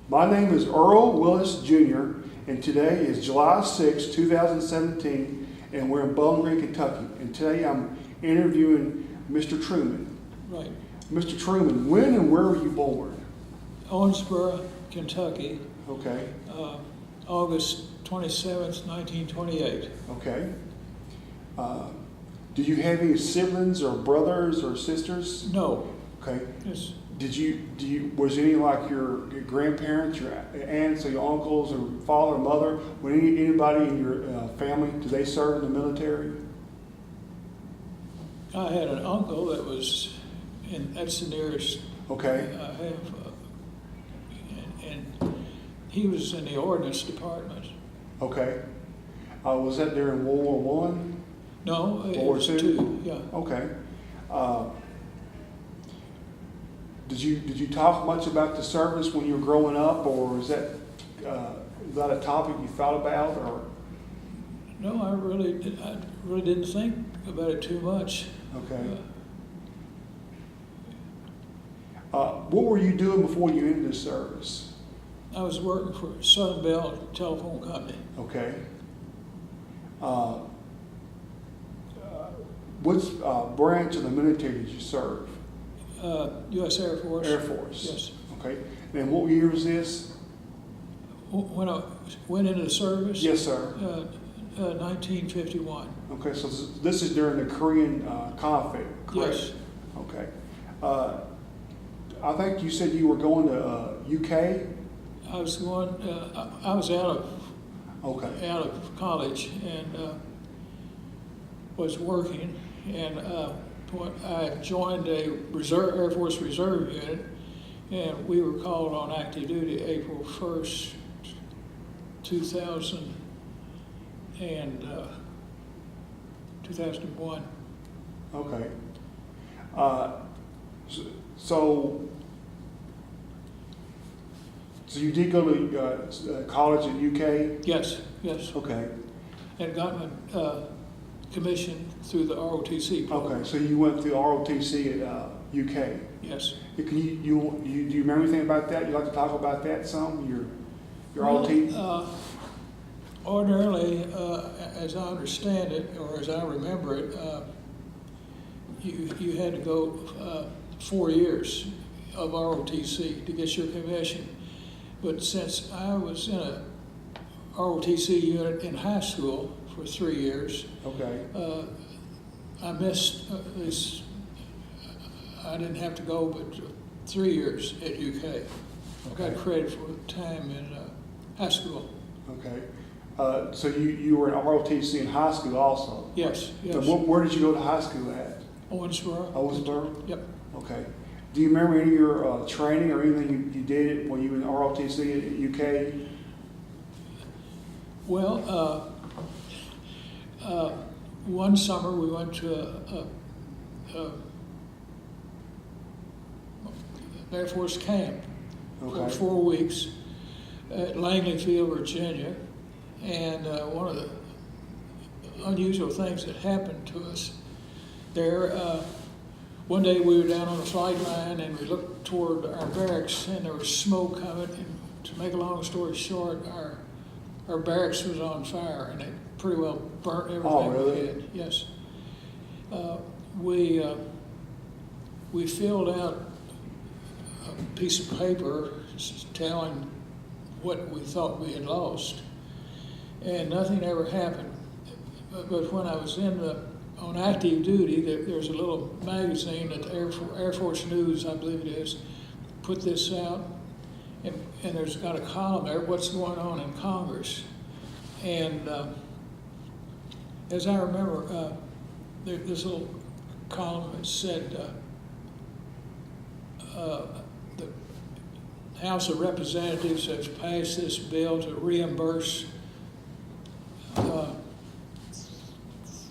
My name is Earl Willis Jr., and today is July 6, 2017, and we're in Bowling Green, Kentucky. And today I'm interviewing Mr. Truman. Right. Mr. Truman, when and where were you born? Owensboro, Kentucky, Okay, August 27th, 1928. okay. Do you have any siblings or brothers or sisters? No. Okay. Yes. Was any like your grandparents, your aunts, or your uncles, or father or mother? Was anybody in your family, did they serve in the military? I had an uncle that was, that's the nearest Okay, I have, and he was in the Ordnance Department. okay. Was that during World War I? No, it World War was II? two, yeah. Okay. Did you talk much about the service when you were growing up, or was that a topic you thought about, or? No, I really didn't think about it too much. Okay. What were you doing before you entered the service? I was working for Southern Bell Telephone Company. Okay. Which branch of the military did you serve? U.S. Air Force. Air Force. Yes. Okay. And what year was this? When I went into the service? Yes, sir. 1951. Okay, so this is during the Korean conflict, correct? Yes. Okay. I think you said you were going to UK? I was going. I was out of college and was working, and I joined a Air Force Reserve unit, and we were called on active duty April 1st, 2001. Okay. So you did go to college in UK? Yes, yes, Okay. and got my commission through the ROTC program. Okay, so you went through ROTC at UK. Yes. Can do you remember anything about that? You'd like to talk about that some? Your ROT? Ordinarily, as I understand it, or as I remember it, you had to go 4 years of ROTC to get your commission. But since I was in a ROTC unit in high school for 3 years, Okay. I missed this. I didn't have to go but 3 years at UK. I got credit for time in high school. Okay. So you were in ROTC in high school also? Yes, yes. So where did you go to high school at? Owensboro. Owensboro? Yep. Okay. Do you remember any of your training or anything you did when you were in ROTC at UK? Well, one summer we went to a Air Force camp for Okay. 4 weeks at Langley Field, Virginia. And one of the unusual things that happened to us there, one day we were down on the flight line and we looked toward our barracks and there was smoke coming. And to make a long story short, our barracks was on fire and it pretty well burnt everything. Oh, really? We had. Yes. We filled out a piece of paper telling what we thought we had lost, and nothing ever happened. But when I was on active duty, there's a little magazine that the Air Force News, I believe it is, put this out, and there's got a column there, what's going on in Congress. And as I remember, this little column that said, the House of Representatives has passed this bill to reimburse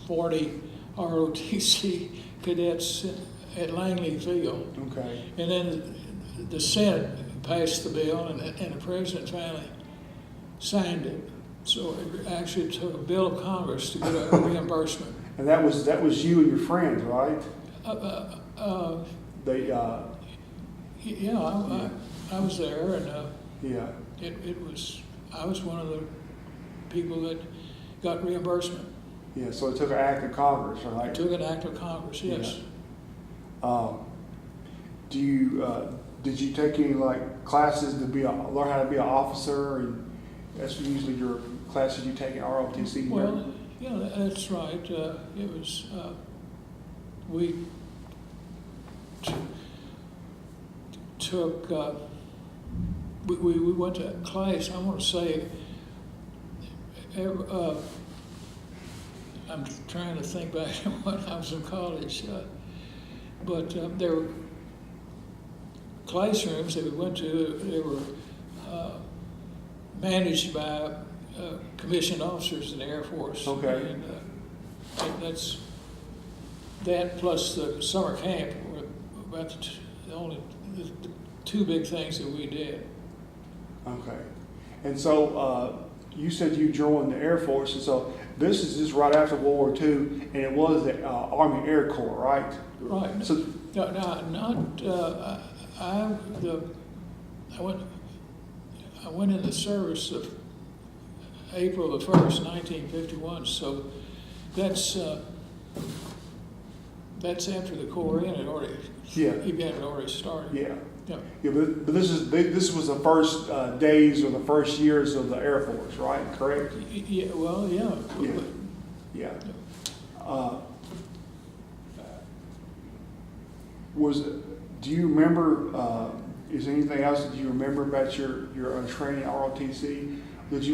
40 ROTC cadets at Langley Field. Okay. And then the Senate passed the bill, and the president finally signed it. So it actually took a bill of Congress to get a reimbursement. And that was you and your friends, right? Yeah, I was there, and Yeah. I was one of the people that got reimbursement. Yeah, so it took an act of Congress, right? It took an act of Congress, yes. Yeah. Did you take any like classes to learn how to be an officer, and that's usually your classes you take at ROTC? Well, yeah, that's right. It was, we took, we went to class, I want to say, I'm trying to think back when I was in college, but there were classrooms that we went to. They were managed by commissioned officers in the Air Force. Okay. And that's that plus the summer camp were about the two big things that we did. Okay. And so you said you joined the Air Force, and so this is just right after World War II, and it was the Army Air Corps, right? Right. So No, not I went in the service of April the 1st, 1951. So that's after the Corps had already event had already started. yeah. Yeah. Yeah, but this was the first days or the first years of the Air Force, right? Correct? Yeah. Well, yeah. Yeah. Do you remember? Is there anything else that you remember about your training at ROTC? Was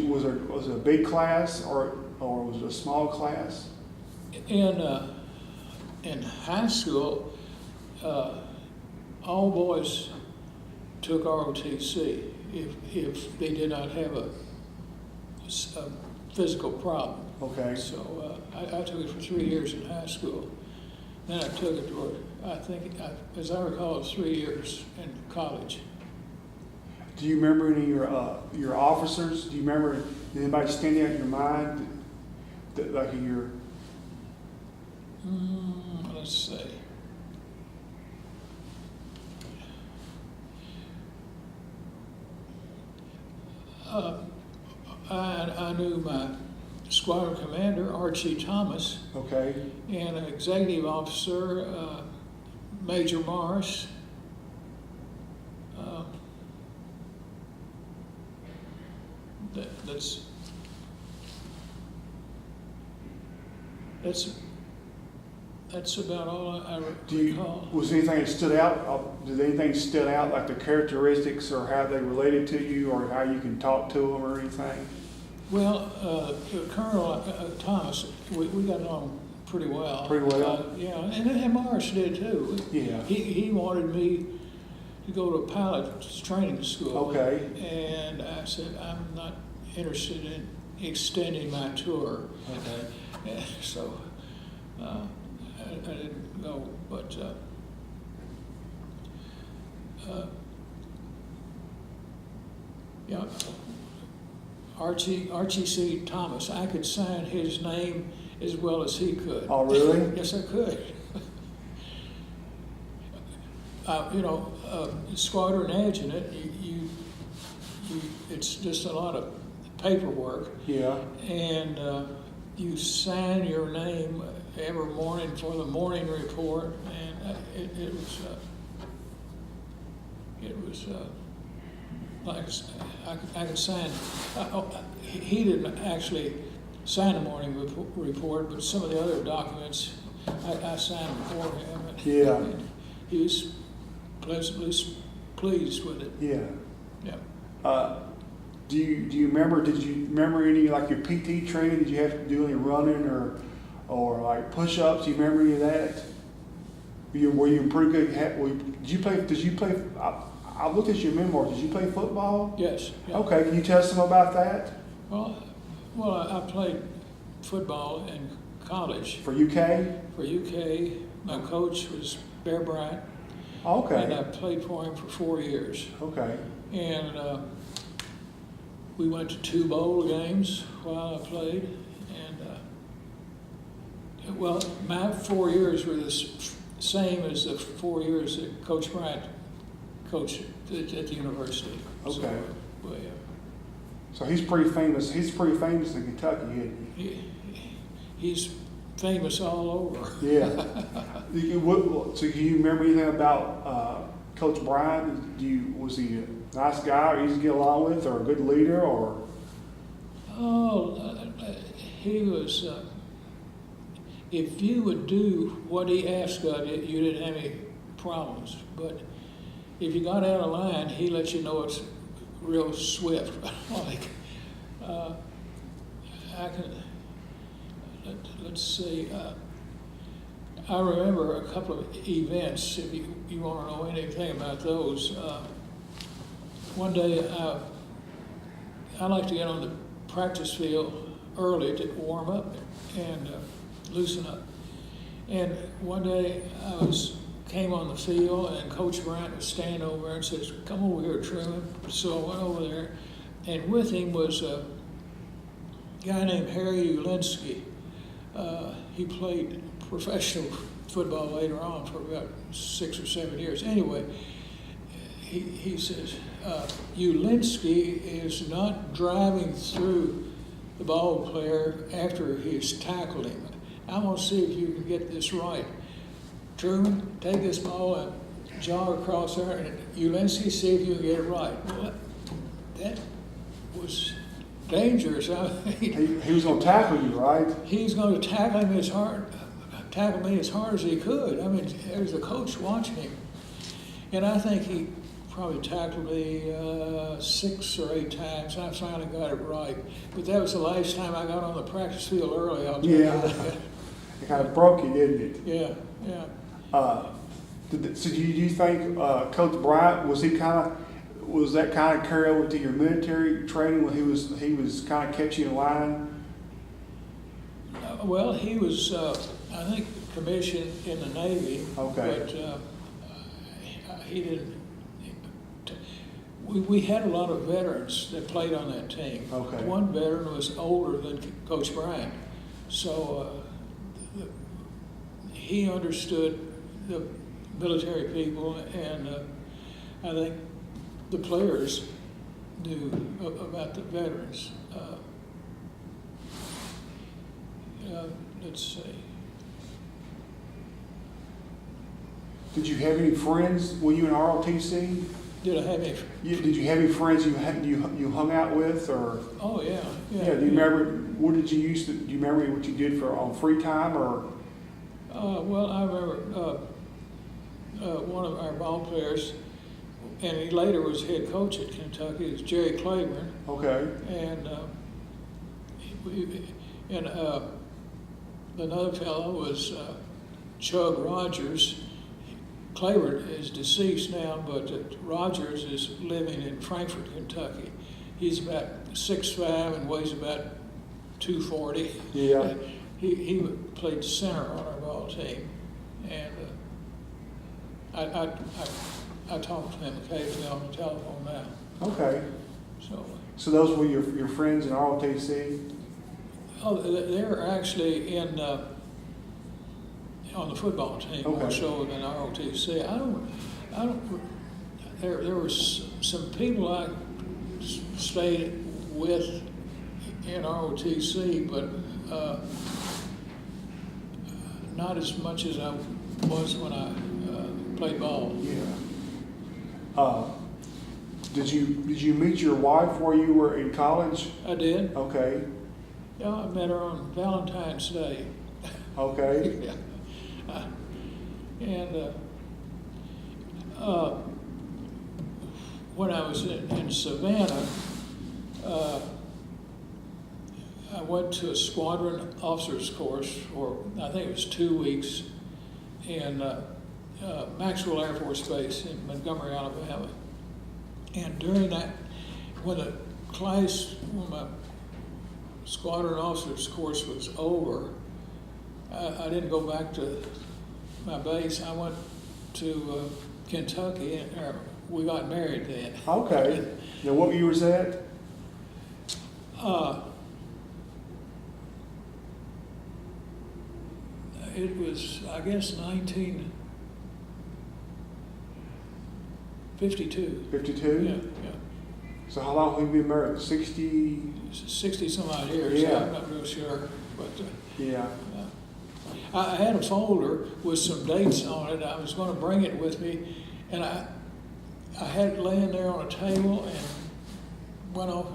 it a big class or was it a small class? In high school, all boys took ROTC if they did not have a physical problem. Okay. So I took it for 3 years in high school. Then I took it for, as I recall, it was 3 years in college. Do you remember any of your officers? Do you remember anybody standing out in your mind that like your? Let's see. I knew my squadron commander, Archie Thomas, Okay. and an executive officer, Major Morris. That's about all I recall. Was anything that stood out? Did anything stood out, like the characteristics or how they related to you, or how you can talk to them, or anything? Well, Colonel Thomas, we got along pretty well. Pretty well? Yeah, and Morris did too. Yeah. He wanted me to go to a pilot's training school. Okay. And I said, I'm not interested in extending my tour. Okay. And so I didn't go, but yeah. Archie C. Thomas, I could sign his name as well as he could. Oh, really? Yes, I could. Squadron adjutant, it's just a lot of paperwork. Yeah. And you sign your name every morning for the morning report, and it was like I could sign. He didn't actually sign the morning report, but some of the other documents I signed for him. Yeah. And he was pleasantly pleased with it. Yeah. Yeah. Did you remember any, like your PT training? Did you have to do any running or like push-ups? Do you remember any of that? Were you pretty good? Did you play? I looked at your memoirs. Did you play football? Yes. Yeah. Okay. Can you tell us some about that? Well, I played football in college. For UK? For UK, my coach was Bear Bryant. Okay. And I played for him for 4 years. Okay. And we went to 2 bowl games while I played. And my 4 years were the same as the 4 years that Coach Bryant coached at the university. Okay. Well, So he's pretty famous. He's pretty famous in Kentucky, isn't he's famous all over. he? Yeah. So do you remember anything about Coach Bryant? Was he a nice guy, or easy to get along with, or a good leader, or? He was. If you would do what he asked of you, you didn't have any problems. But if you got out of line, he let you know it's real swift. Like, let's see. I remember a couple of events. If you want to know anything about those, one day I like to get on the practice field early to warm up and loosen up. And one day came on the field, and Coach Bryant was standing over there and says, "Come over here, Truman." So I went over there, and with him was a guy named Harry Ulinsky. He played professional football later on for about 6 or 7 years. Anyway, he says, Ulinsky is not driving through the ball player after he's tackled him. I want to see if you can get this right. Truman, take this ball and jog across there, and Ulinsky, see if you can get it right. Well, that was dangerous. I mean, He was going to tackle you, right? he's going to tackle me as hard as he could. I mean, there's a coach watching him, and I think he probably tackled me 6 or 8 times. I finally got it right, but that was the last time I got on the practice field early. I'll tell you that. It kind of broke you, didn't it? Yeah, yeah. So do you think Coach Bryant was that kind of carry over to your military training when he was kind of catching in line? Well, he was, I think, commissioned in the Navy. Okay. But he didn't. We had a lot of veterans that played on that team. Okay. One veteran was older than Coach Bryant, so he understood the military people, and I think the players knew about the veterans. Let's see. Did you have any friends when you were in ROTC? Did I have any? Did you have any friends you hung out with, or? Oh yeah. Yeah. Do you remember what did you used to? Do you remember what you did on free time, or? Well, I remember one of our ball players, and he later was head coach at Kentucky. Is Jerry Claiborne. Okay. And another fellow was Chug Rogers. Claiborne is deceased now, but Rogers is living in Frankfort, Kentucky. He's about 6'5" and weighs about 240. Yeah. He played center on our ball team, and I talk to him occasionally on the telephone now. Okay. So those were your friends in ROTC? Oh, they're actually in on the football team more so than ROTC. I don't. There were some people I stayed with in ROTC, but not as much as I was when I played ball. Yeah. Did you meet your wife while you were in college? I did. Okay. Yeah, I met her on Valentine's Day. Okay. Yeah. And when I was in Savannah, I went to a squadron officers course for, I think it was 2 weeks, in Maxwell Air Force Base in Montgomery, Alabama. And during that, when my squadron officers course was over, I didn't go back to my base. I went to Kentucky, and we got married then. Okay. Now, what year was that? It was, I guess, 1952. 52? Yeah, yeah. So how long have you been married? 60? 60 some odd years. Yeah. I'm not real sure, but Yeah. I had a folder with some dates on it. I was going to bring it with me, and I had it laying there on a table and went off.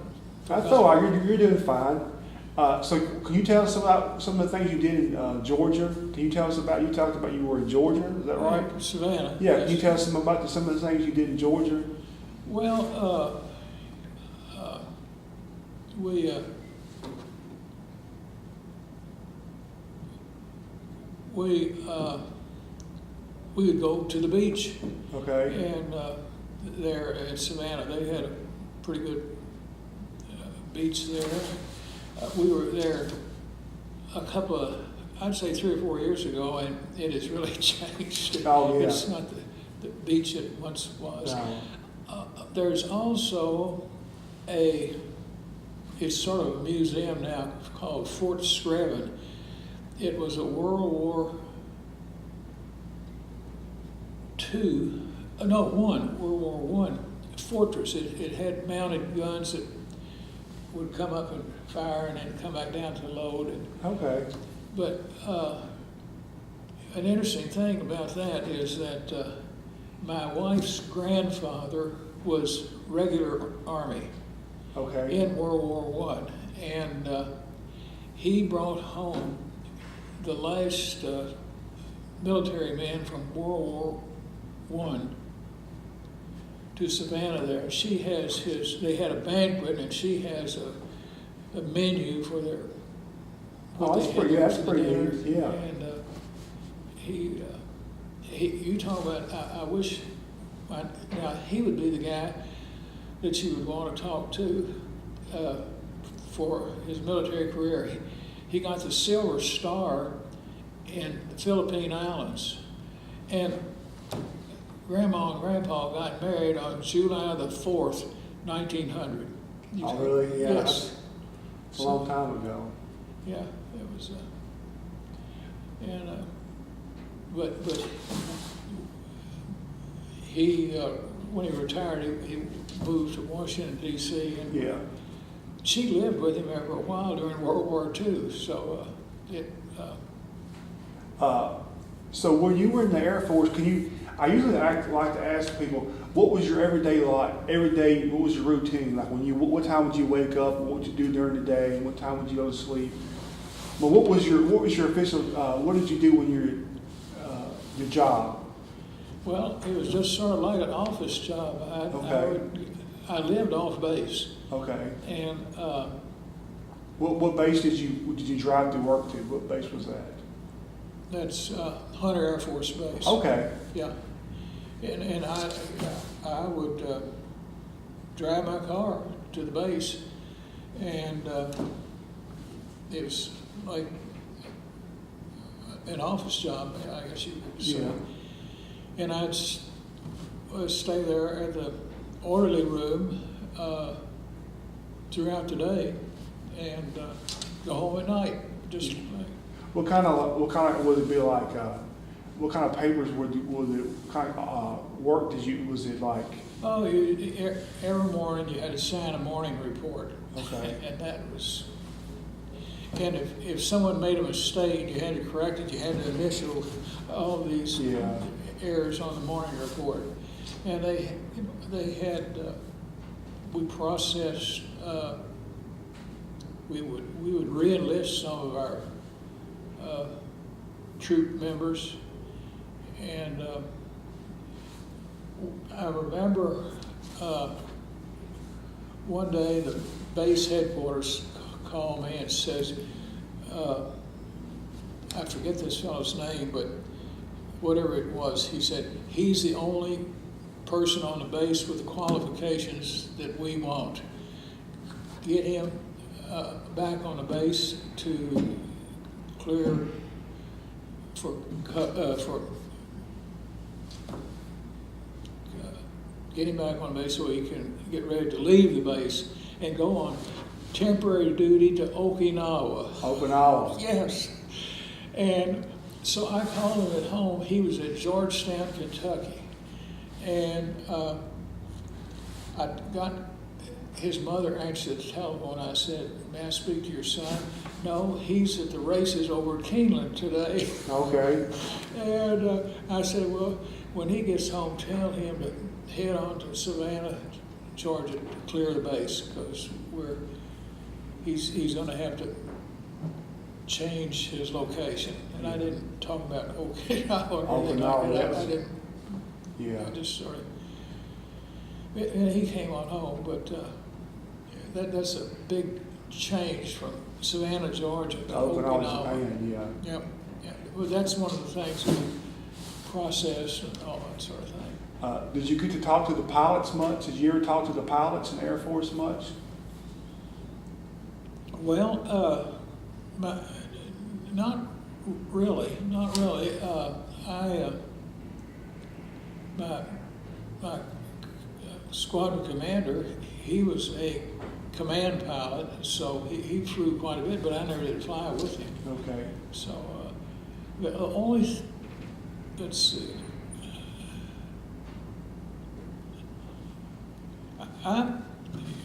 That's all right. You're doing fine. So can you tell us about some of the things you did in Georgia? Can you tell us about, you talked about you were in Georgia, is that right? Savannah. Yeah, Yes. can you tell us some about some of the things you did in Georgia? Well, we would go to the beach, Okay. and there at Savannah, they had a pretty good beach there. We were there a couple of, I'd say 3 or 4 years ago, and it has really changed. Oh, yeah. It's not the beach it once was. No. There's also it's sort of a museum now called Fort Screven. It was a World War I fortress. It had mounted guns that would come up and fire and then come back down to load. Okay. But an interesting thing about that is that my wife's grandfather was regular Army Okay. in World War I, and he brought home the last military man from World War I to Savannah there. She has they had a banquet, and she has a menu for their, Oh, that's they had that's for the pretty dinner. neat, yeah. And you talk about, I wish, now he would be the guy that you would want to talk to for his military career. He got the Silver Star in the Philippine Islands. And Grandma and Grandpa got married on July the 4th, 1900. Oh, really? Yeah. Yes. It's a long time ago. Yeah, it was, but he, when he retired, he moved to Washington, D.C., and Yeah. she lived with him there for a while during World War II, so So when you were in the Air Force, I usually like to ask people, what was your everyday life? Every day, what was your routine? Like what time would you wake up? What would you do during the day? And what time would you go to sleep? But what was your official, what did you do when your job? well, it was just sort of like an office job. I lived off base, Okay. and What base did you drive to work to? What base was that? that's Hunter Air Force Base. Okay. Yeah, and I would drive my car to the base, and it was like an office job, I guess you could say. Yeah. And I'd stay there at the orderly room throughout the day, and go home at night. Just What kind of would it be like? What kind of papers would it kind of work was it like? oh, every morning you had to sign a morning report. Okay. And that was. And if someone made a mistake, you had to correct it. You had to initial all these Yeah. errors on the morning report. And they had we processed. We would re-enlist some of our troop members, and I remember one day the base headquarters called me and says, I forget this fellow's name, but whatever it was, he said, he's the only person on the base with the qualifications that we want. Get him back on the base to clear get him back on base so he can get ready to leave the base and go on temporary duty to Okinawa. Okinawa. Yes. And so I called him at home. He was at Georgetown, Kentucky. And I got his mother answered the telephone. I said, "May I speak to your son?" "No, he's at the races over at Keeneland today." Okay. And I said, "Well, when he gets home, tell him to head on to Savannah, Georgia, to clear the base, because he's going to have to change his location." And I didn't talk about Okinawa or anything like that. I didn't. Yeah. I just sort of. And he came on home, but that's a big change from Savannah, Georgia to Okinawa, Okinawa. Japan, yeah. Yep. Yeah. Well, that's one of the things we process and all that sort of thing. Did you get to talk to the pilots much? Did you ever talk to the pilots in the Air Force much? Well, not really. My squadron commander, he was a command pilot, so he flew quite a bit, but I never did fly with him. Okay. So the only, let's see,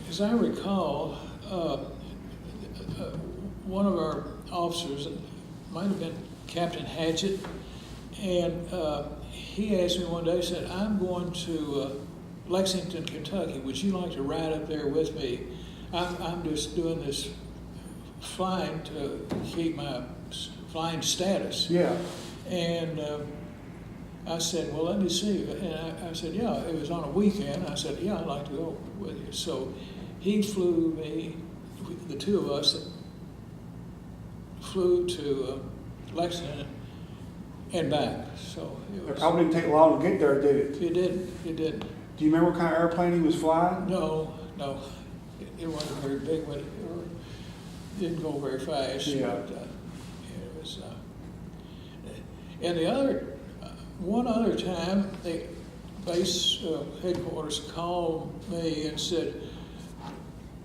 as I recall, one of our officers, it might have been Captain Hatchett, and he asked me one day, said, "I'm going to Lexington, Kentucky. Would you like to ride up there with me? I'm just doing this flying to keep my flying status." Yeah. And I said, "Well, let me see." And I said, "Yeah," it was on a weekend. I said, "Yeah, I'd like to go with you." So he flew me, the two of us flew to Lexington and back. So It probably didn't take long to get there, did it? It did. Do you remember what kind of airplane he was flying? No. It wasn't very big, but it didn't go very fast. Yeah. But, it was. And one other time, the base headquarters called me and said,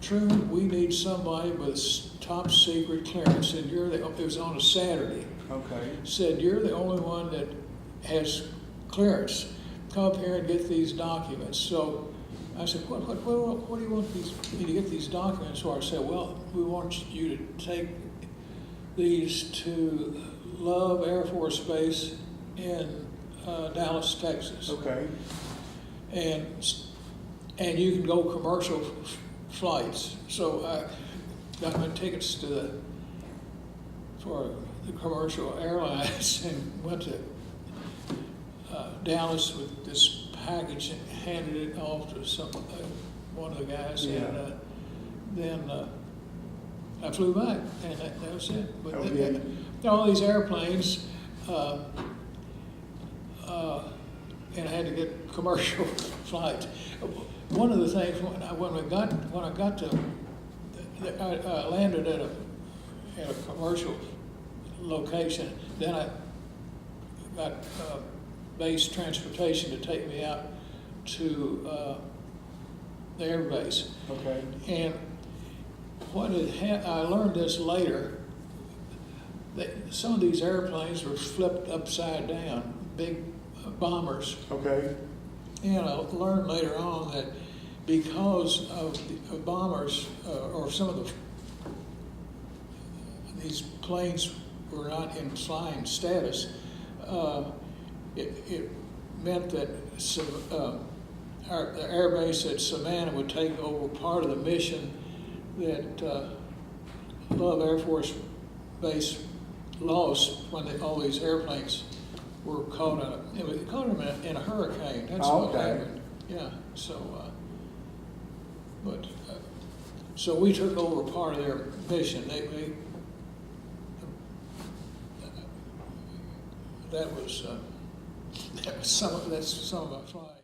"Truman, we need somebody with top secret clearance," and it was on a Saturday. Okay. Said, "You're the only one that has clearance. Come up here and get these documents." So I said, what do you want me to get these documents for? I said, "Well, we want you to take these to Love Air Force Base in Dallas, Texas. Okay. And you can go commercial flights." So I got my tickets for the commercial airlines and went to Dallas with this package and handed it off to one of the guys. Yeah. And then I flew back, and that was it. But Okay. all these airplanes, and I had to get commercial flights. One of the things when I got to, I landed at a commercial location. Then I got base transportation to take me out to the air base. Okay. And I learned this later, that some of these airplanes were flipped upside down, big bombers. Okay. And I learned later on that because of the bombers, or some of these planes were not in flying status, it meant that the air base at Savannah would take over part of the mission that Love Air Force Base lost when all these airplanes were caught in a hurricane. That's what happened. Yeah. So, so we took over part of their mission. That's some of my flying.